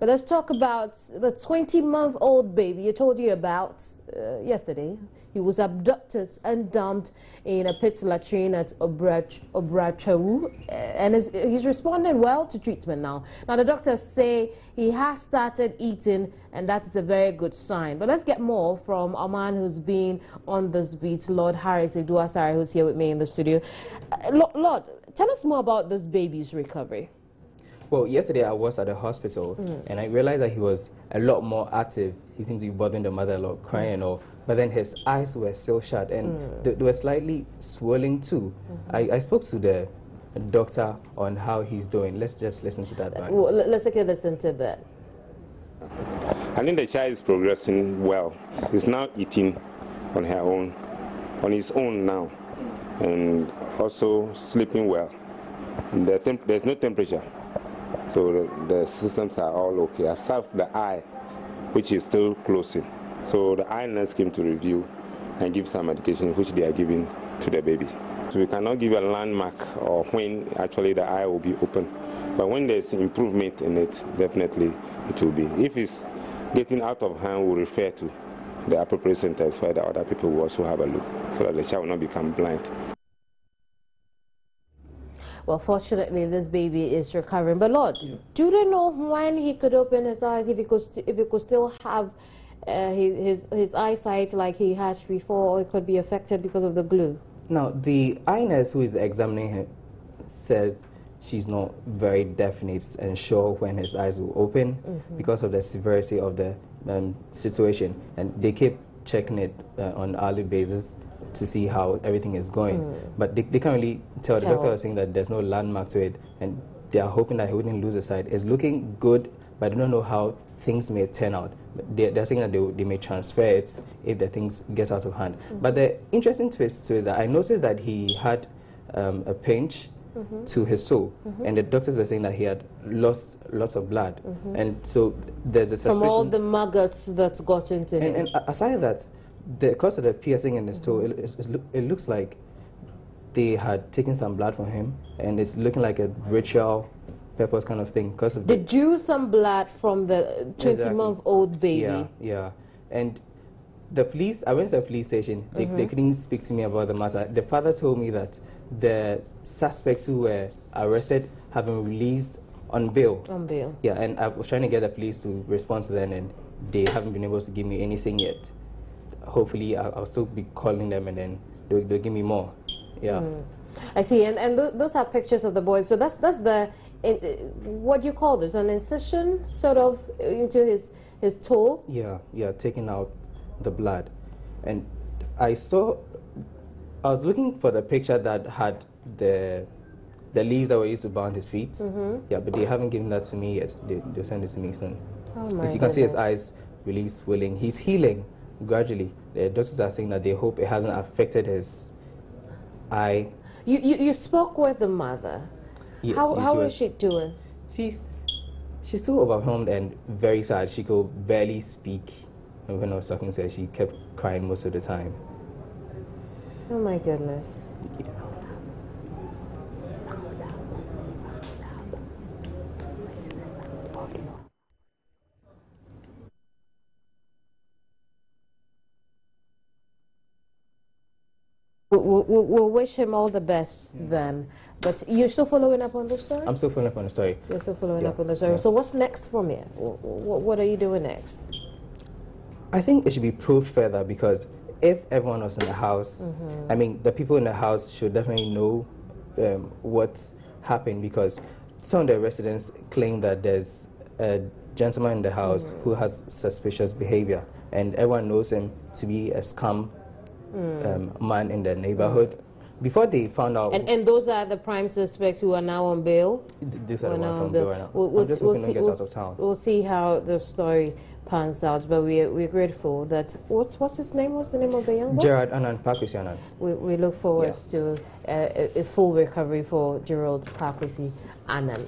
But let's talk about the 20-month-old baby you told you about yesterday. He was abducted and dumped in a pit latrine at Obrachawu, and he's responding well to treatment now. Now, the doctors say he has started eating, and that is a very good sign. But let's get more from a man who's been on this beat, Lord Harris Eduasari, who's here with me in the studio. Lord, tell us more about this baby's recovery. Well, yesterday I was at the hospital and I realized that he was a lot more active. He seemed to be bothering the mother a lot, crying and all. But then his eyes were still shut and they were slightly swollen too. I spoke to the doctor on how he's doing. Let's just listen to that. Well, let's take a listen to that. I think the child is progressing well. He's now eating on his own now, and also sleeping well. There's no temperature. So the systems are all okay, except the eye, which is still closing. So the eye nurse came to review and give some medication, which they are giving to the baby. So we cannot give a landmark or when actually the eye will be open. But when there's improvement in it, definitely it will be. If it's getting out of hand, we'll refer to the appropriate centers where the other people will also have a look, so that the child will not become blind. Well, fortunately, this baby is recovering. But Lord, do they know when he could open his eyes, if he could still have his eyesight like he had before, or it could be affected because of the glue? Now, the eye nurse who is examining him says she's not very definite and sure when his eyes will open because of the severity of the situation, and they keep checking it on an hourly basis to see how everything is going. But they can't really tell. The doctor was saying that there's no landmark to it, and they are hoping that he wouldn't lose his sight. It's looking good, but they don't know how things may turn out. They're saying that they may transfer it if the things get out of hand. But the interesting twist to it is that I noticed that he had a pinch to his toe, and the doctors were saying that he had lost lots of blood, and so there's a suspicion from all the maggots that got into him. And aside that, because of the piercing in his toe, it looks like they had taken some blood from him, and it's looking like a ritual purpose kind of thing. Because of they drew some blood from the 20-month-old baby. Yeah. And the police, I went to the police station. They couldn't speak to me about the matter. The father told me that the suspects who were arrested have been released on bail. On bail. Yeah, and I was trying to get the police to respond to them, and they haven't been able to give me anything yet. Hopefully I'll still be calling them, and then they'll give me more. Yeah. I see. And those are pictures of the boys. So that's the what do you call this, an incision sort of into his toe? Yeah, taking out the blood. And I was looking for the picture that had the leaves that were used to bound his feet. Yeah, but they haven't given that to me yet. They'll send it to me soon. Oh my As you can see, his eyes really swelling. He's healing gradually. The doctors are saying that they hope it hasn't affected his eye. You spoke with the mother. Yes, how is she doing? She's still overwhelmed and very sad. She could barely speak. And when I was talking to her, she kept crying most of the time. Oh my goodness. Yeah. We'll wish him all the best then. But you're still following up on the story? I'm still following up on the story. You're still following up on the story. So what's next from here? What are you doing next? I think it should be probed further, because if everyone was in the house, I mean, the people in the house should definitely know what happened, because some of the residents claim that there's a gentleman in the house who has suspicious behavior, and everyone knows him to be a scam man in the neighborhood. Before they found out... And those are the prime suspects who are now on bail? These are the ones on bail right now. I'm just hoping to get out of town. We'll see how the story pans out, but we're grateful that... What's his name? What's the name of the young boy? Gerald Anand Pakwesi Anand. We look forward to a full recovery for Gerald Pakwesi Anand.